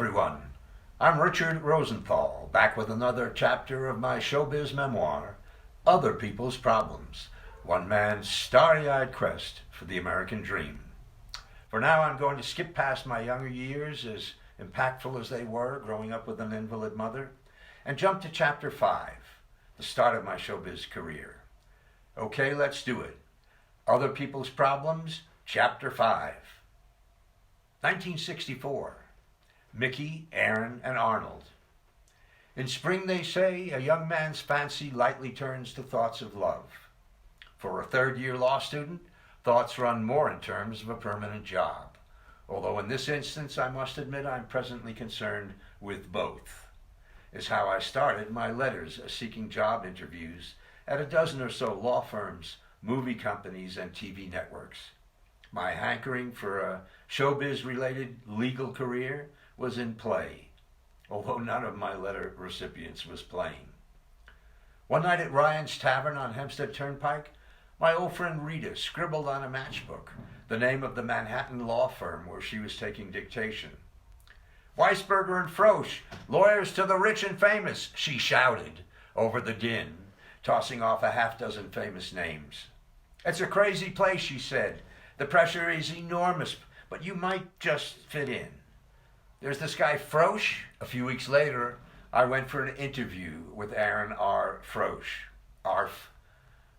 everyone. I'm Richard Rosenthal, back with another chapter of my Showbiz memoir, Other People's Problems, one man's starry-eyed quest for the American dream. For now, I'm going to skip past my younger years, as impactful as they were, growing up with an invalid mother, and jump to Chapter 5, the start of my showbiz career. Okay, let's do it. Other People's Problems, Chapter 5. 1964. Mickey, Aaron, and Arnold. In spring, they say, a young man's fancy lightly turns to thoughts of love. For a third-year law student, thoughts run more in terms of a permanent job. Although in this instance, I must admit I'm presently concerned with both. Is how I started my letters seeking job interviews at a dozen or so law firms, movie companies, and TV networks. My hankering for a showbiz-related legal career was in play, although none of my letter recipients was playing. One night at Ryan's Tavern on Hempstead Turnpike, my old friend Rita scribbled on a matchbook the name of the Manhattan law firm where she was taking dictation. "Weisberger and Frosch, lawyers to the rich and famous," she shouted over the din, tossing off a half-dozen famous names. "It's a crazy place," she said. "The pressure is enormous, but you might just fit in. There's this guy Frosch." A few weeks later, I went for an interview with Aaron R. Frosch, ARF,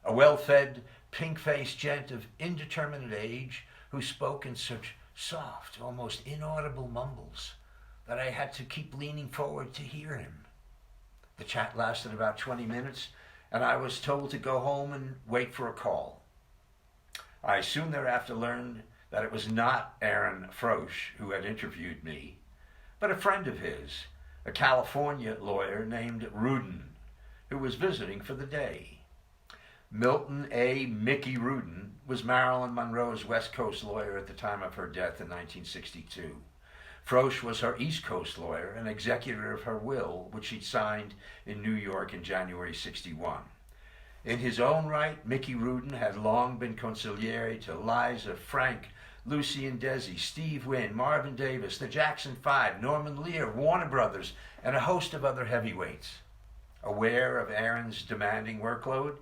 a well-fed, pink-faced gent of indeterminate age who spoke in such soft, almost inaudible mumbles that I had to keep leaning forward to hear him. The chat lasted about 20 minutes, and I was told to go home and wait for a call. I soon thereafter learned that it was not Aaron Frosch who had interviewed me, but a friend of his, a California lawyer named Rudin, who was visiting for the day. Milton A. Mickey Rudin was Marilyn Monroe's West Coast lawyer at the time of her death in 1962. Frosch was her East Coast lawyer and executor of her will, which she'd signed in New York in January '61. In his own right, Mickey Rudin had long been consigliere to Liza, Frank, Lucy and Desi, Steve Wynn, Marvin Davis, the Jackson Five, Norman Lear, Warner Brothers, and a host of other heavyweights. Aware of Aaron's demanding workload,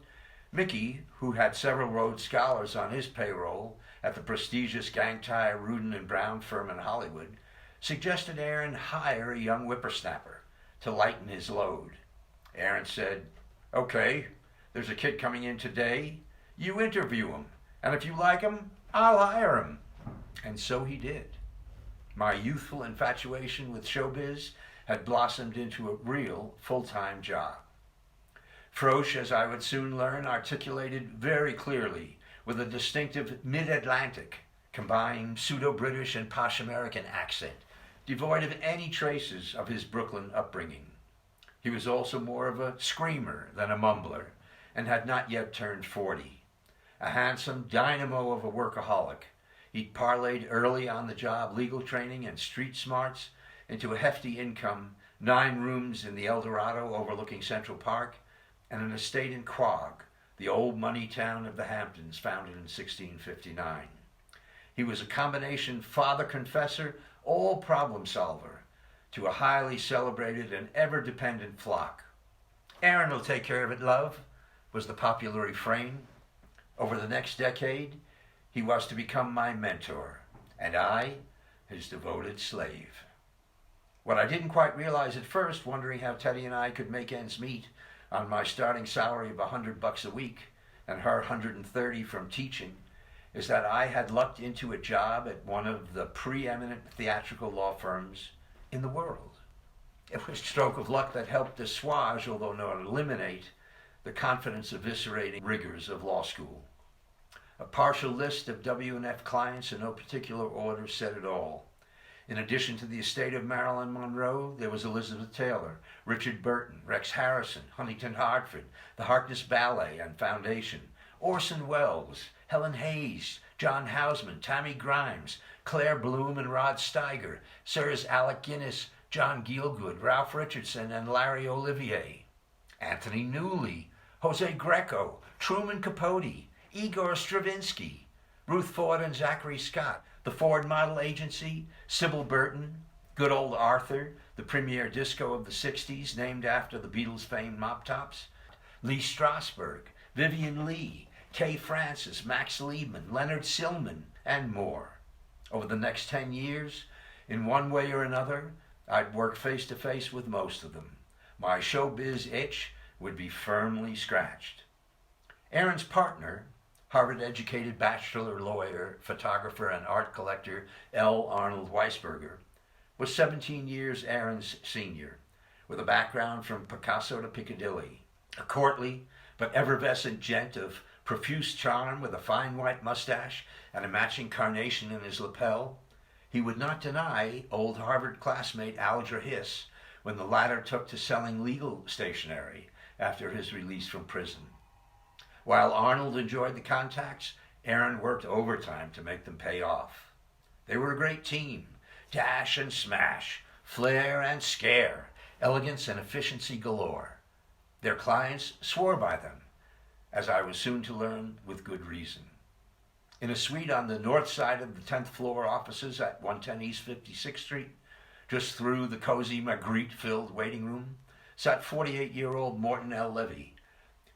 Mickey, who had several Rhodes Scholars on his payroll at the prestigious gang-tie Rudin and Brown firm in Hollywood, suggested Aaron hire a young whippersnapper to lighten his load. Aaron said, "Okay, there's a kid coming in today. You interview him, and if you like him, I'll hire him." And so he did. My youthful infatuation with showbiz had blossomed into a real full-time job. Frosch, as I would soon learn, articulated very clearly with a distinctive mid-Atlantic, combined pseudo-British and posh American accent, devoid of any traces of his Brooklyn upbringing. He was also more of a screamer than a mumbler, and had not yet turned 40. A handsome dynamo of a workaholic, he'd parlayed early on-the-job legal training and street smarts into a hefty income, 9 rooms in the El Dorado overlooking Central Park, and an estate in Quogue, the old money town of the Hamptons, founded in 1659. He was a combination father confessor, all problem solver, to a highly celebrated and ever-dependent flock. "Aaron will take care of it, love," was the popular refrain. Over the next decade, he was to become my mentor, and I, his devoted slave. What I didn't quite realize at first, wondering how Teddy and I could make ends meet on my starting salary of $100 a week and her $130 from teaching, is that I had lucked into a job at one of the preeminent theatrical law firms in the world. It was a stroke of luck that helped assuage, although not eliminate, the confidence-eviscerating rigors of law school. A partial list of W&F clients in no particular order said it all. In addition to the estate of Marilyn Monroe, there was Elizabeth Taylor, Richard Burton, Rex Harrison, Huntington Hartford, the Harkness Ballet and Foundation, Orson Welles, Helen Hayes, John Houseman, Tammy Grimes, Claire Bloom and Rod Steiger, Sirs Alec Guinness, John Gielgud, Ralph Richardson, and Larry Olivier, Anthony Newley, Jose Greco, Truman Capote, Igor Stravinsky, Ruth Ford and Zachary Scott, the Ford Model Agency, Sybil Burton, Good old Arthur, the premier disco of the 60s, named after the Beatles' famed mop tops. Lee Strasberg, Vivian Lee, Kay Francis, Max Liebman, Leonard Sillman, and more. Over the next 10 years, in one way or another, I'd work face to face with most of them. My showbiz itch would be firmly scratched. Aaron's partner, Harvard-educated bachelor lawyer, photographer, and art collector L. Arnold Weisberger, was 17 years Aaron's senior, with a background from Picasso to Piccadilly. A courtly but effervescent gent of profuse charm with a fine white mustache and a matching carnation in his lapel, he would not deny old Harvard classmate Alger Hiss when the latter took to selling legal stationery after his release from prison. While Arnold enjoyed the contacts, Aaron worked overtime to make them pay off. They were a great team. Dash and smash, flair and scare, elegance and efficiency galore. Their clients swore by them, as I was soon to learn with good reason. In a suite on the north side of the 10th floor offices at 110 East 56th Street, just through the cozy Magritte-filled waiting room, sat 48-year-old Morton L. Levy,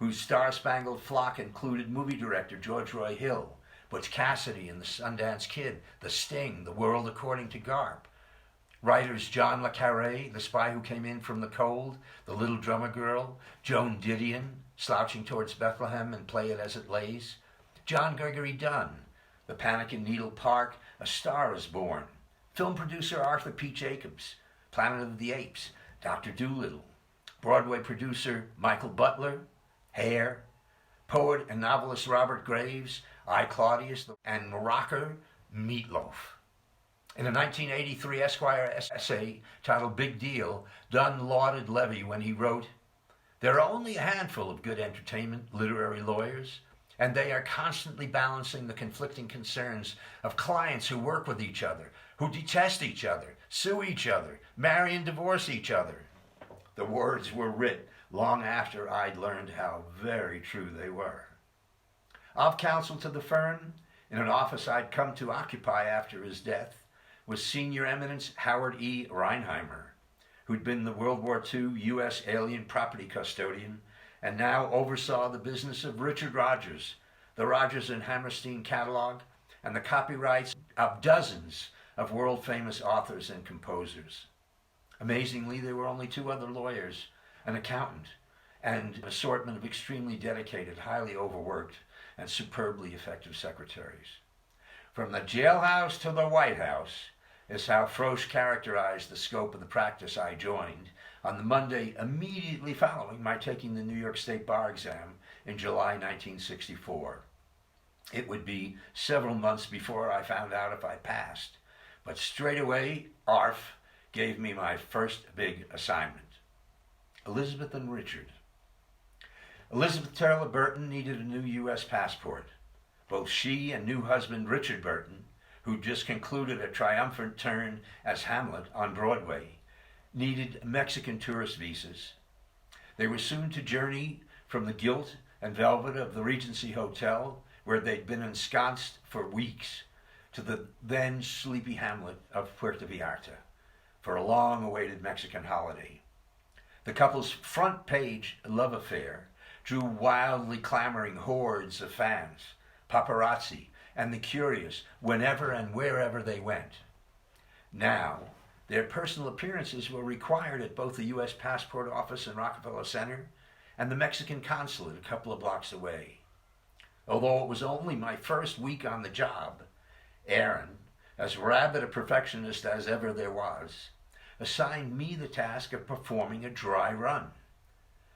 whose star-spangled flock included movie director George Roy Hill, Butch Cassidy and the Sundance Kid, The Sting, The World According to Garp, writers John le Carré, The Spy Who Came In From the Cold, The Little Drummer Girl, Joan Didion, Slouching Towards Bethlehem and Play It As It Lays, John Gregory Dunn, The Panic in Needle Park, A Star Is Born, film producer Arthur P. Jacobs, Planet of the Apes, Dr. Dolittle, Broadway producer Michael Butler, Hair, poet and novelist Robert Graves, I, Claudius, and rocker Meatloaf. In a 1983 Esquire essay titled Big Deal, Dunn lauded Levy when he wrote, "There are only a handful of good entertainment literary lawyers, and they are constantly balancing the conflicting concerns of clients who work with each other, who detest each other, sue each other, marry and divorce each other." The words were writ long after I'd learned how very true they were. Of counsel to the firm, in an office I'd come to occupy after his death, was senior eminence Howard E. Reinheimer, who'd been the World War II U.S. alien property custodian and now oversaw the business of Richard Rogers, the Rogers and Hammerstein catalog, and the copyrights of dozens of world-famous authors and composers. Amazingly, there were only two other lawyers, an accountant, and an assortment of extremely dedicated, highly overworked, and superbly effective secretaries. From the jailhouse to the White House is how Frosch characterized the scope of the practice I joined on the Monday immediately following my taking the New York State bar exam in July 1964. It would be several months before I found out if I passed, but straight away, ARF gave me my first big assignment. Elizabeth and Richard. Elizabeth Taylor Burton needed a new U.S. passport. Both she and new husband Richard Burton, who just concluded a triumphant turn as Hamlet on Broadway, needed Mexican tourist visas. They were soon to journey from the gilt and velvet of the Regency Hotel, where they'd been ensconced for weeks, to the then sleepy hamlet of Puerto Vallarta for a long-awaited Mexican holiday. The couple's front-page love affair drew wildly clamoring hordes of fans, paparazzi, and the curious whenever and wherever they went. Now, their personal appearances were required at both the U.S. Passport Office in Rockefeller Center and the Mexican consulate a couple of blocks away. Although it was only my first week on the job, Aaron, as rabid a perfectionist as ever there was, assigned me the task of performing a dry run,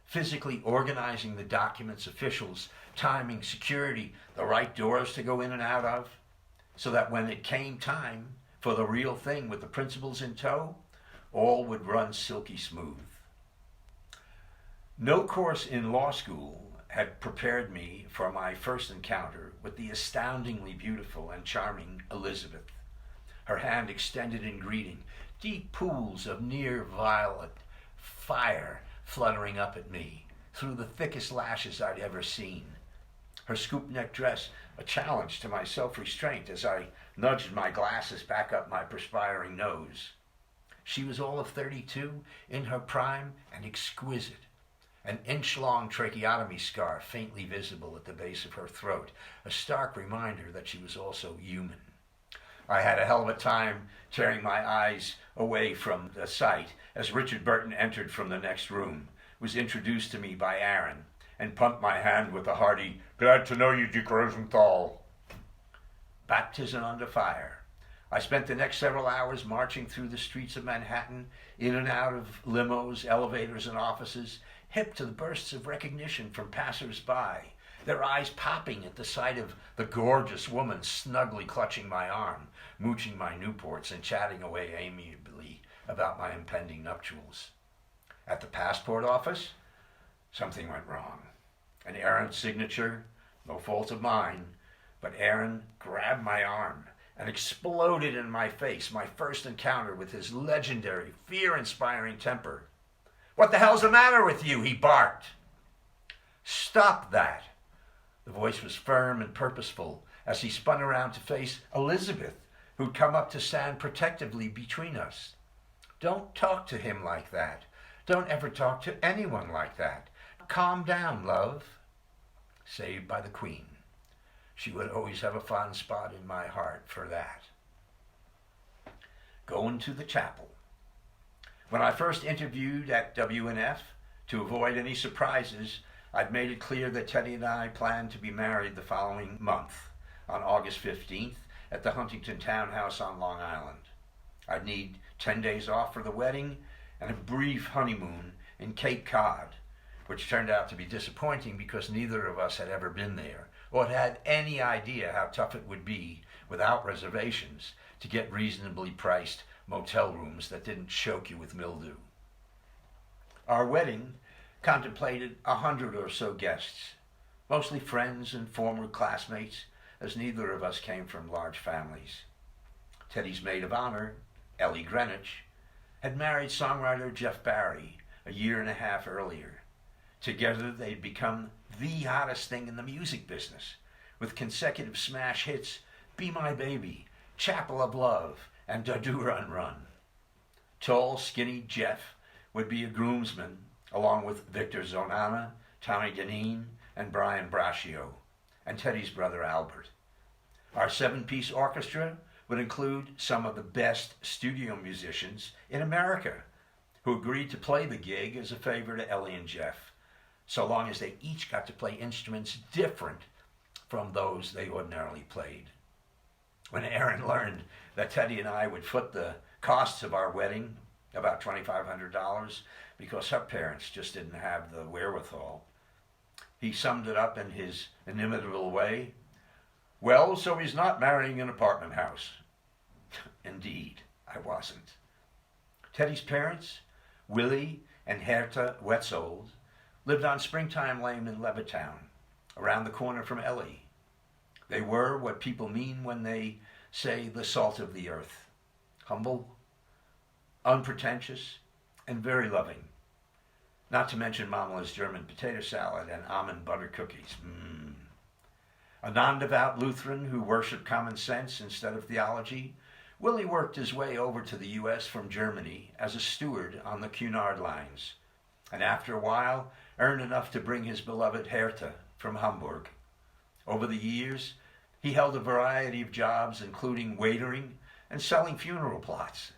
physically organizing the documents, officials, timing, security, the right doors to go in and out of, so that when it came time for the real thing with the principals in tow, all would run silky smooth. No course in law school had prepared me for my first encounter with the astoundingly beautiful and charming Elizabeth, her hand extended in greeting, deep pools of near violet fire fluttering up at me through the thickest lashes I'd ever seen. Her scoop-neck dress a challenge to my self-restraint as I nudged my glasses back up my perspiring nose. She was all of 32, in her prime, and exquisite. An inch-long tracheotomy scar faintly visible at the base of her throat, a stark reminder that she was also human. I had a hell of a time tearing my eyes away from the sight as Richard Burton entered from the next room, was introduced to me by Aaron, and pumped my hand with a hearty, "Glad to know you, Dick Rosenthal." Baptism under fire. I spent the next several hours marching through the streets of Manhattan, in and out of limos, elevators, and offices, hip to the bursts of recognition from passers-by, their eyes popping at the sight of the gorgeous woman snugly clutching my arm, mooching my Newports, and chatting away amiably about my impending nuptials. At the passport office, something went wrong. An errant signature, no fault of mine, but Aaron grabbed my arm and exploded in my face, my first encounter with his legendary, fear-inspiring temper. "What the hell's the matter with you?" he barked. "Stop that." The voice was firm and purposeful as he spun around to face Elizabeth, who'd come up to stand protectively between us. "Don't talk to him like that. Don't ever talk to anyone like that. Calm down, love." Saved by the Queen. She would always have a fond spot in my heart for that. Going to the chapel. When I first interviewed at WNF, to avoid any surprises, I'd made it clear that Teddy and I planned to be married the following month, on August 15th, at the Huntington Townhouse on Long Island. I'd need 10 days off for the wedding and a brief honeymoon in Cape Cod, which turned out to be disappointing because neither of us had ever been there or had any idea how tough it would be, without reservations, to get reasonably priced motel rooms that didn't choke you with mildew. Our wedding contemplated 100 or so guests, mostly friends and former classmates, as neither of us came from large families. Teddy's maid of honor, Ellie Greenwich, had married songwriter Jeff Barry a year and a half earlier. Together they'd become the hottest thing in the music business, with consecutive smash hits Be My Baby, Chapel of Love, and Da-Do Run Run. Tall, skinny Jeff would be a groomsman, along with Victor Zonana, Tommy Deneen, and Brian Braccio, and Teddy's brother Albert. Our 7-piece orchestra would include some of the best studio musicians in America, who agreed to play the gig as a favor to Ellie and Jeff, so long as they each got to play instruments different from those they ordinarily played. When Aaron learned that Teddy and I would foot the costs of our wedding, about $2,500, because her parents just didn't have the wherewithal, he summed it up in his inimitable way, "Well, so he's not marrying an apartment house." Indeed, I wasn't. Teddy's parents, Willie and Herta Wetzold, lived on Springtime Lane in Levittown, around the corner from Ellie. They were what people mean when they say the salt of the earth. Humble, unpretentious, and very loving. Not to mention Mama's German potato salad and almond butter cookies. A non-devout Lutheran who worshipped common sense instead of theology, Willie worked his way over to the U.S. from Germany as a steward on the Cunard lines, and after a while earned enough to bring his beloved Herta from Hamburg. Over the years, he held a variety of jobs, including waitering and selling funeral plots.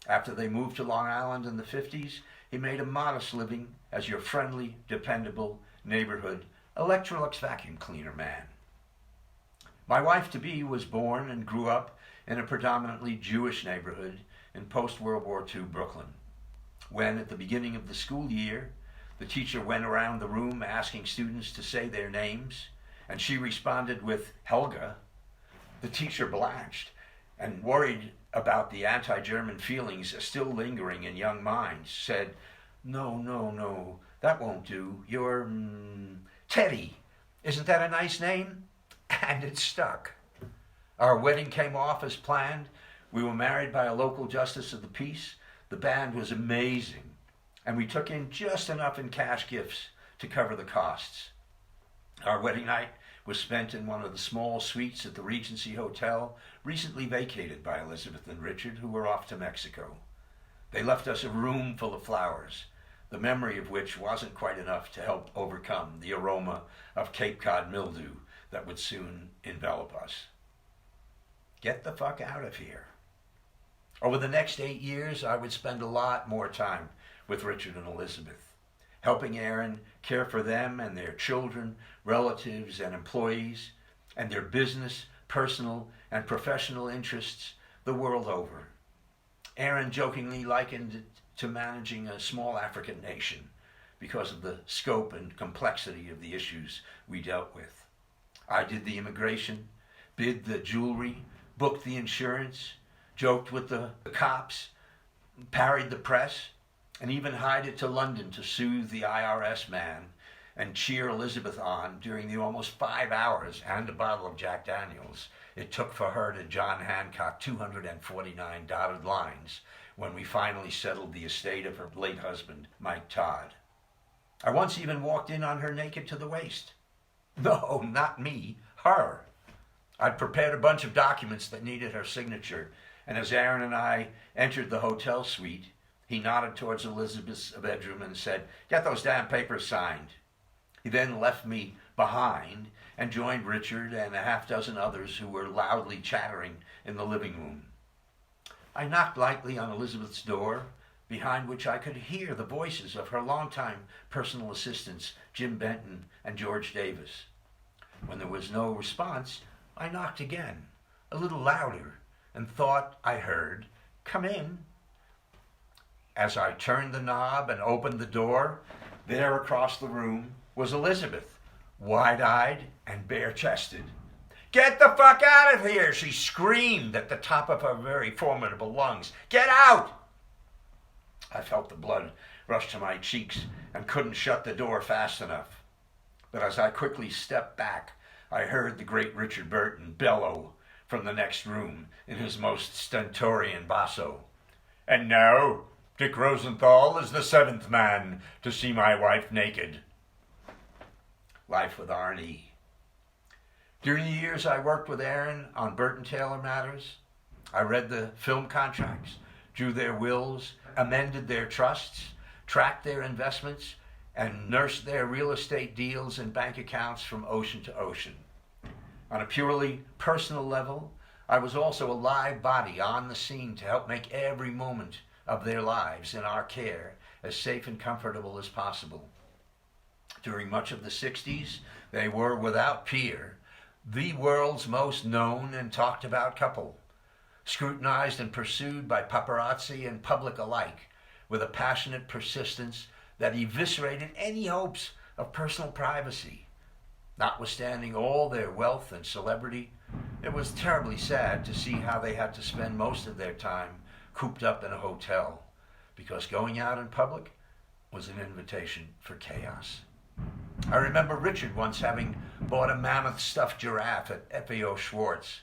After they moved to Long Island in the 50s, he made a modest living as your friendly, dependable neighborhood Electrolux vacuum cleaner man. My wife-to-be was born and grew up in a predominantly Jewish neighborhood in post-World War II Brooklyn. When, at the beginning of the school year, the teacher went around the room asking students to say their names, and she responded with Helga, the teacher blanched and, worried about the anti-German feelings still lingering in young minds, said, No, that won't do. You're Teddy. Isn't that a nice name?" And it stuck. Our wedding came off as planned. We were married by a local justice of the peace. The band was amazing, and we took in just enough in cash gifts to cover the costs. Our wedding night was spent in one of the small suites at the Regency Hotel, recently vacated by Elizabeth and Richard, who were off to Mexico. They left us a room full of flowers, the memory of which wasn't quite enough to help overcome the aroma of Cape Cod mildew that would soon envelop us. Get the fuck out of here. Over the next 8 years, I would spend a lot more time with Richard and Elizabeth, helping Aaron care for them and their children, relatives, and employees, and their business, personal, and professional interests the world over. Aaron jokingly likened it to managing a small African nation because of the scope and complexity of the issues we dealt with. I did the immigration, bid the jewelry, booked the insurance, joked with the cops, parried the press, and even hied it to London to soothe the IRS man and cheer Elizabeth on during the almost 5 hours and a bottle of Jack Daniels it took for her to John Hancock 249 dotted lines when we finally settled the estate of her late husband, Mike Todd. I once even walked in on her naked to the waist. No, not me, her. I'd prepared a bunch of documents that needed her signature, and as Aaron and I entered the hotel suite, he nodded towards Elizabeth's bedroom and said, "Get those damn papers signed." He then left me behind and joined Richard and a half dozen others who were loudly chattering in the living room. I knocked lightly on Elizabeth's door, behind which I could hear the voices of her longtime personal assistants, Jim Benton and George Davis. When there was no response, I knocked again, a little louder, and thought I heard, "Come in." As I turned the knob and opened the door, there across the room was Elizabeth, wide-eyed and bare-chested. "Get the fuck out of here!" she screamed at the top of her very formidable lungs. "Get out!" I felt the blood rush to my cheeks and couldn't shut the door fast enough. But as I quickly stepped back, I heard the great Richard Burton bellow from the next room in his most stentorian basso. "And now, Dick Rosenthal is the 7th man to see my wife naked." Life with R&E. During the years I worked with Aaron on Burton Taylor matters, I read the film contracts, drew their wills, amended their trusts, tracked their investments, and nursed their real estate deals and bank accounts from ocean to ocean. On a purely personal level, I was also a live body on the scene to help make every moment of their lives in our care as safe and comfortable as possible. During much of the 60s, they were, without peer, the world's most known and talked about couple, scrutinized and pursued by paparazzi and public alike with a passionate persistence that eviscerated any hopes of personal privacy. Notwithstanding all their wealth and celebrity, it was terribly sad to see how they had to spend most of their time cooped up in a hotel, because going out in public was an invitation for chaos. I remember Richard once having bought a mammoth stuffed giraffe at F.A.O. Schwartz,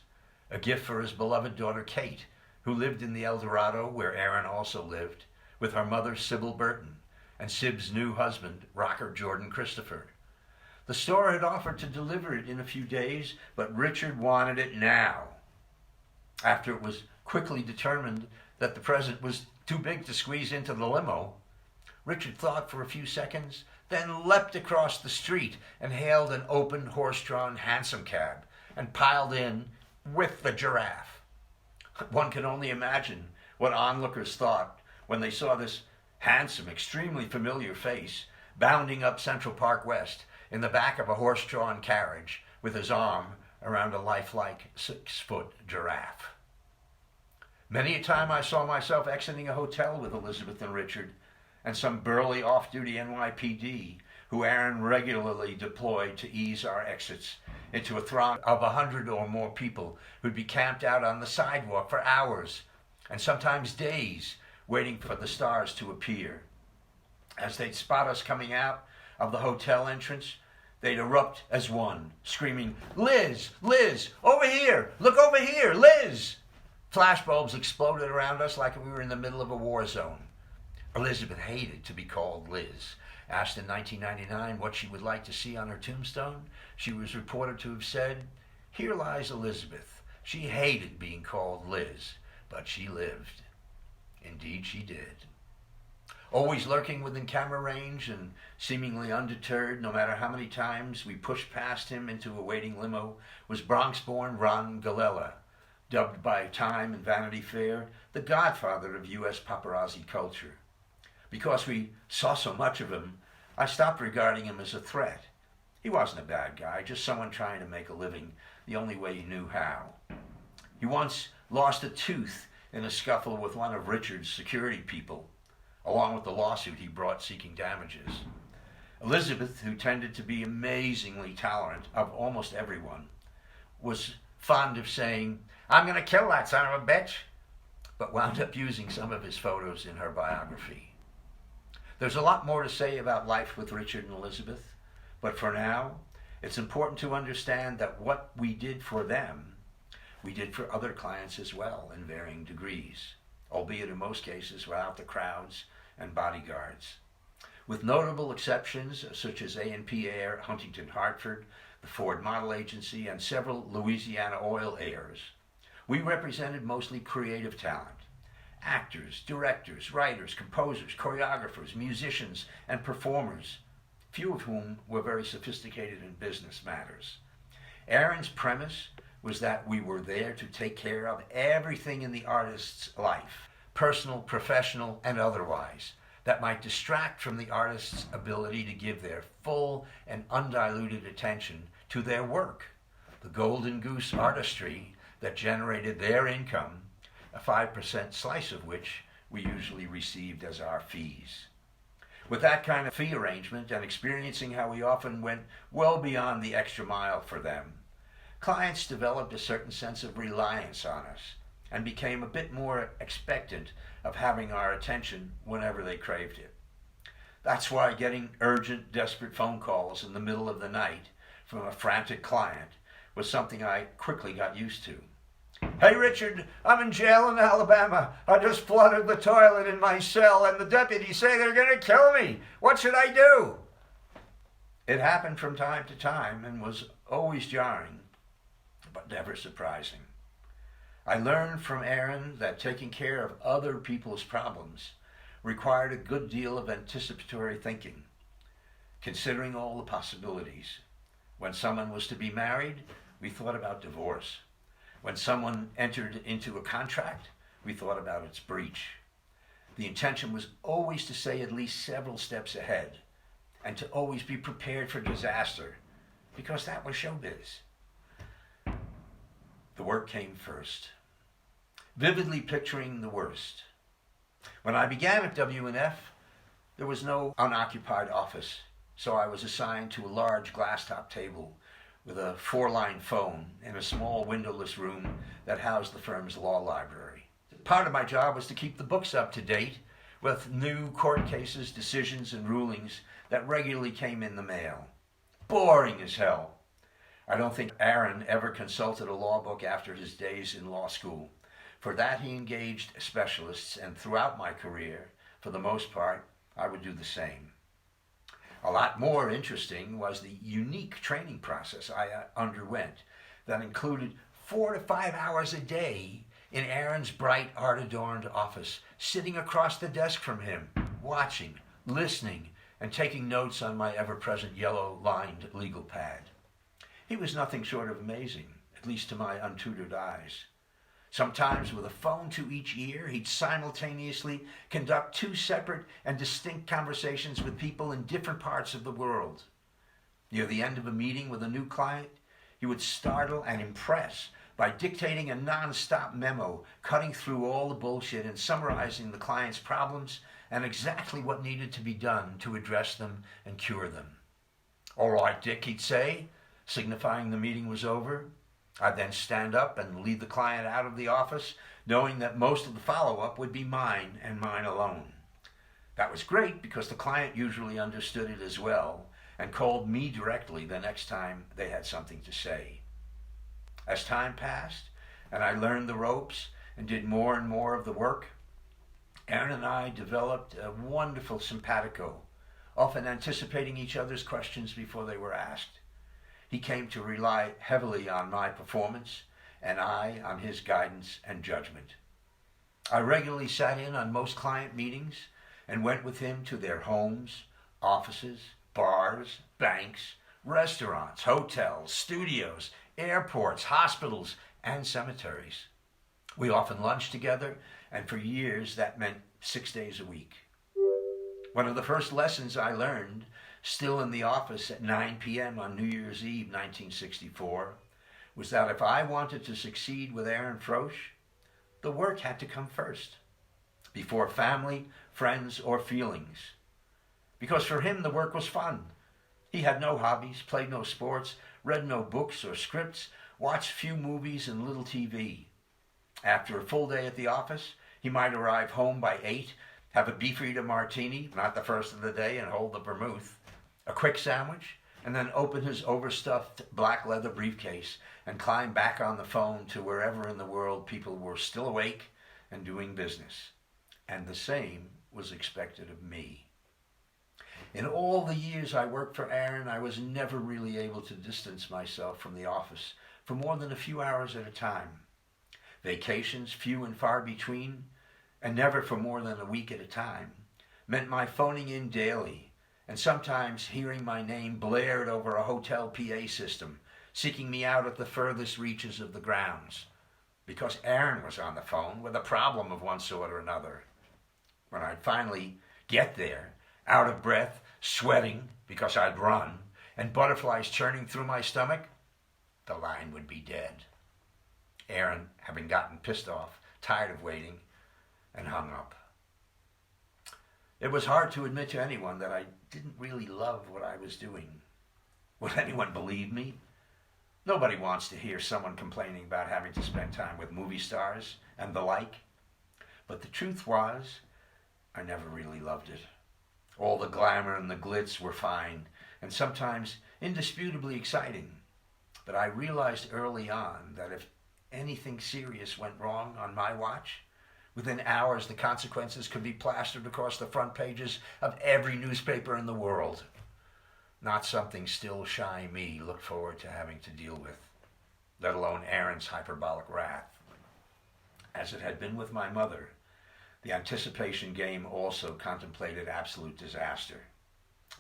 a gift for his beloved daughter Kate, who lived in the El Dorado where Aaron also lived, with her mother Sybil Burton and Sib's new husband, rocker Jordan Christopher. The store had offered to deliver it in a few days, but Richard wanted it now. After it was quickly determined that the present was too big to squeeze into the limo, Richard thought for a few seconds, then leapt across the street and hailed an open, horse-drawn hansom cab and piled in with the giraffe. One can only imagine what onlookers thought when they saw this handsome, extremely familiar face bounding up Central Park West in the back of a horse-drawn carriage with his arm around a lifelike 6-foot giraffe. Many a time I saw myself exiting a hotel with Elizabeth and Richard and some burly off-duty NYPD who Aaron regularly deployed to ease our exits into a throng of 100 or more people who'd be camped out on the sidewalk for hours and sometimes days waiting for the stars to appear. As they'd spot us coming out of the hotel entrance, they'd erupt as one, screaming, "Liz! Liz! Over here! Look over here! Liz!" Flashbulbs exploded around us like we were in the middle of a war zone. Elizabeth hated to be called Liz. Asked in 1999 what she would like to see on her tombstone, she was reported to have said, "Here lies Elizabeth. She hated being called Liz, but she lived." Indeed she did. Always lurking within camera range and seemingly undeterred no matter how many times we pushed past him into a waiting limo was Bronx-born Ron Galella, dubbed by Time and Vanity Fair the godfather of U.S. paparazzi culture. Because we saw so much of him, I stopped regarding him as a threat. He wasn't a bad guy, just someone trying to make a living the only way he knew how. He once lost a tooth in a scuffle with one of Richard's security people, along with the lawsuit he brought seeking damages. Elizabeth, who tended to be amazingly tolerant of almost everyone, was fond of saying, "I'm going to kill that son of a bitch," but wound up using some of his photos in her biography. There's a lot more to say about life with Richard and Elizabeth, but for now, it's important to understand that what we did for them, we did for other clients as well in varying degrees, albeit in most cases without the crowds and bodyguards. With notable exceptions such as A&P Air, Huntington Hartford, the Ford Model Agency, and several Louisiana oil heirs, we represented mostly creative talent. Actors, directors, writers, composers, choreographers, musicians, and performers, few of whom were very sophisticated in business matters. Aaron's premise was that we were there to take care of everything in the artist's life, personal, professional, and otherwise, that might distract from the artist's ability to give their full and undiluted attention to their work, the golden goose artistry that generated their income, a 5% slice of which we usually received as our fees. With that kind of fee arrangement and experiencing how we often went well beyond the extra mile for them, clients developed a certain sense of reliance on us and became a bit more expectant of having our attention whenever they craved it. That's why getting urgent, desperate phone calls in the middle of the night from a frantic client was something I quickly got used to. "Hey Richard, I'm in jail in Alabama. I just flooded the toilet in my cell and the deputies say they're going to kill me. What should I do?" It happened from time to time and was always jarring, but never surprising. I learned from Aaron that taking care of other people's problems required a good deal of anticipatory thinking, considering all the possibilities. When someone was to be married, we thought about divorce. When someone entered into a contract, we thought about its breach. The intention was always to stay at least several steps ahead and to always be prepared for disaster, because that was showbiz. The work came first, vividly picturing the worst. When I began at W&F, there was no unoccupied office, so I was assigned to a large glass-top table with a 4-line phone in a small windowless room that housed the firm's law library. Part of my job was to keep the books up to date with new court cases, decisions, and rulings that regularly came in the mail. Boring as hell. I don't think Aaron ever consulted a law book after his days in law school. For that he engaged specialists, and throughout my career, for the most part, I would do the same. A lot more interesting was the unique training process I underwent that included 4 to 5 hours a day in Aaron's bright, art-adorned office, sitting across the desk from him, watching, listening, and taking notes on my ever-present yellow-lined legal pad. He was nothing short of amazing, at least to my untutored eyes. Sometimes with a phone to each ear, he'd simultaneously conduct 2 separate and distinct conversations with people in different parts of the world. Near the end of a meeting with a new client, he would startle and impress by dictating a non-stop memo, cutting through all the bullshit and summarizing the client's problems and exactly what needed to be done to address them and cure them. "All right, Dick," he'd say, signifying the meeting was over. I'd then stand up and lead the client out of the office, knowing that most of the follow-up would be mine and mine alone. That was great because the client usually understood it as well and called me directly the next time they had something to say. As time passed and I learned the ropes and did more and more of the work, Aaron and I developed a wonderful simpatico, often anticipating each other's questions before they were asked. He came to rely heavily on my performance, and I on his guidance and judgment. I regularly sat in on most client meetings and went with him to their homes, offices, bars, banks, restaurants, hotels, studios, airports, hospitals, and cemeteries. We often lunched together, and for years that meant 6 days a week. One of the first lessons I learned, still in the office at 9 p.m. on New Year's Eve 1964, was that if I wanted to succeed with Aaron Frosch, the work had to come first, before family, friends, or feelings. Because for him, the work was fun. He had no hobbies, played no sports, read no books or scripts, watched few movies and little TV. After a full day at the office, he might arrive home by 8, have a beefeater martini, not the first of the day, and hold the vermouth, a quick sandwich, and then open his overstuffed black leather briefcase and climb back on the phone to wherever in the world people were still awake and doing business. And the same was expected of me. In all the years I worked for Aaron, I was never really able to distance myself from the office for more than a few hours at a time. Vacations, few and far between, and never for more than a week at a time, meant my phoning in daily, and sometimes hearing my name blared over a hotel PA system, seeking me out at the furthest reaches of the grounds, because Aaron was on the phone with a problem of one sort or another. When I'd finally get there, out of breath, sweating because I'd run, and butterflies churning through my stomach, the line would be dead. Aaron, having gotten pissed off, tired of waiting, and hung up. It was hard to admit to anyone that I didn't really love what I was doing. Would anyone believe me? Nobody wants to hear someone complaining about having to spend time with movie stars and the like. But the truth was, I never really loved it. All the glamour and the glitz were fine, and sometimes indisputably exciting. But I realized early on that if anything serious went wrong on my watch, within hours the consequences could be plastered across the front pages of every newspaper in the world. Not something still shy me looked forward to having to deal with, let alone Aaron's hyperbolic wrath. As it had been with my mother, the anticipation game also contemplated absolute disaster,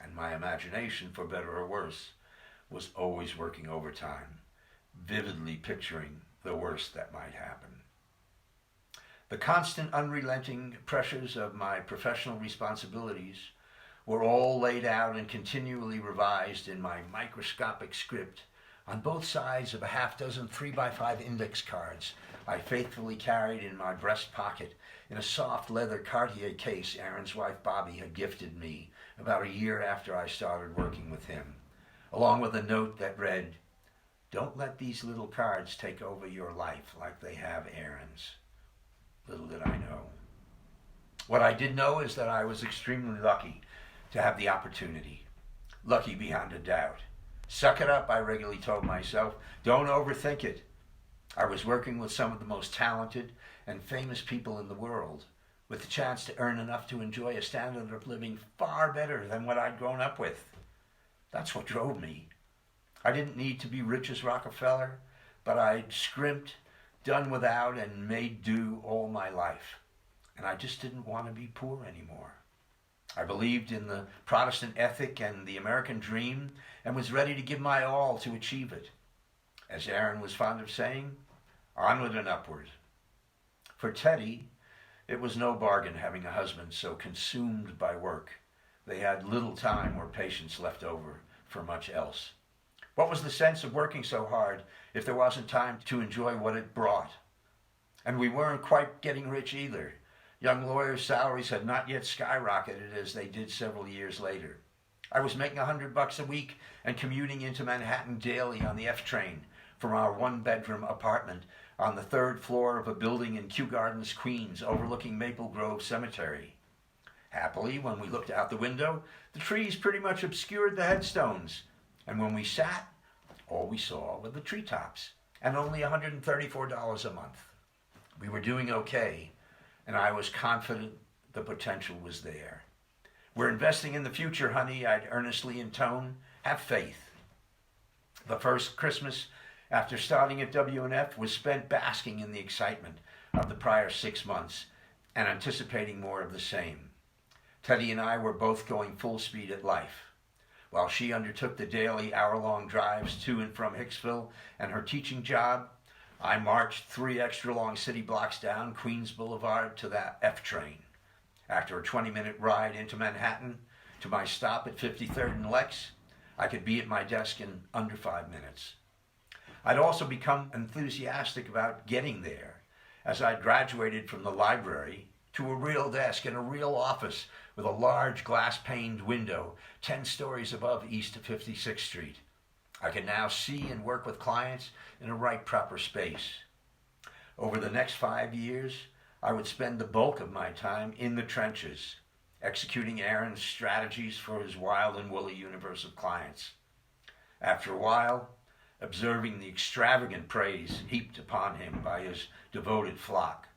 and my imagination, for better or worse, was always working overtime, vividly picturing the worst that might happen. The constant, unrelenting pressures of my professional responsibilities were all laid out and continually revised in my microscopic script on both sides of a half-dozen 3x5 index cards I faithfully carried in my breast pocket in a soft leather Cartier case Aaron's wife Bobby had gifted me about a year after I started working with him, along with a note that read, "Don't let these little cards take over your life like they have Aaron's." Little did I know. What I did know is that I was extremely lucky to have the opportunity. Lucky beyond a doubt. Suck it up, I regularly told myself. Don't overthink it. I was working with some of the most talented and famous people in the world, with the chance to earn enough to enjoy a standard of living far better than what I'd grown up with. That's what drove me. I didn't need to be rich as Rockefeller, but I'd scrimped, done without, and made do all my life. And I just didn't want to be poor anymore. I believed in the Protestant ethic and the American dream and was ready to give my all to achieve it. As Aaron was fond of saying, onward and upward. For Teddy, it was no bargain having a husband so consumed by work. They had little time or patience left over for much else. What was the sense of working so hard if there wasn't time to enjoy what it brought? And we weren't quite getting rich either. Young lawyers' salaries had not yet skyrocketed as they did several years later. I was making $100 a week and commuting into Manhattan daily on the F train from our one-bedroom apartment on the third floor of a building in Kew Gardens, Queens, overlooking Maple Grove Cemetery. Happily, when we looked out the window, the trees pretty much obscured the headstones, and when we sat, all we saw were the treetops, and only $134 a month. We were doing okay, and I was confident the potential was there. We're investing in the future, honey, I'd earnestly intone. Have faith. The first Christmas after starting at W&F was spent basking in the excitement of the prior 6 months and anticipating more of the same. Teddy and I were both going full speed at life. While she undertook the daily hour-long drives to and from Hicksville and her teaching job, I marched 3 extra long city blocks down Queens Boulevard to that F train. After a 20-minute ride into Manhattan to my stop at 53rd and Lex, I could be at my desk in under 5 minutes. I'd also become enthusiastic about getting there as I graduated from the library to a real desk in a real office with a large glass-paned window 10 stories above east of 56th Street. I could now see and work with clients in a right proper space. Over the next 5 years, I would spend the bulk of my time in the trenches, executing Aaron's strategies for his wild and woolly universe of clients. After a while, observing the extravagant praise heaped upon him by his devoted flock,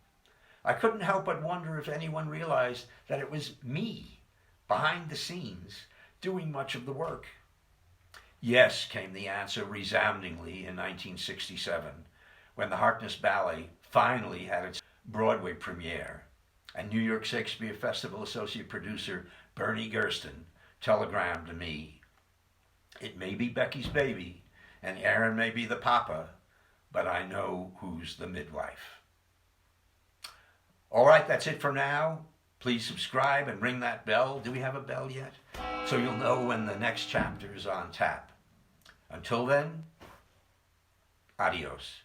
I couldn't help but wonder if anyone realized that it was me, behind the scenes, doing much of the work. Yes, came the answer resoundingly in 1967, when the Harkness Ballet finally had its Broadway premiere, and New York Shakespeare Festival associate producer Bernie Gersten telegrammed to me, "It may be Becky's baby, and Aaron may be the papa, but I know who's the midwife." All right, that's it for now. Please subscribe and ring that bell. Do we have a bell yet? So you'll know when the next chapter is on tap. Until then, adios.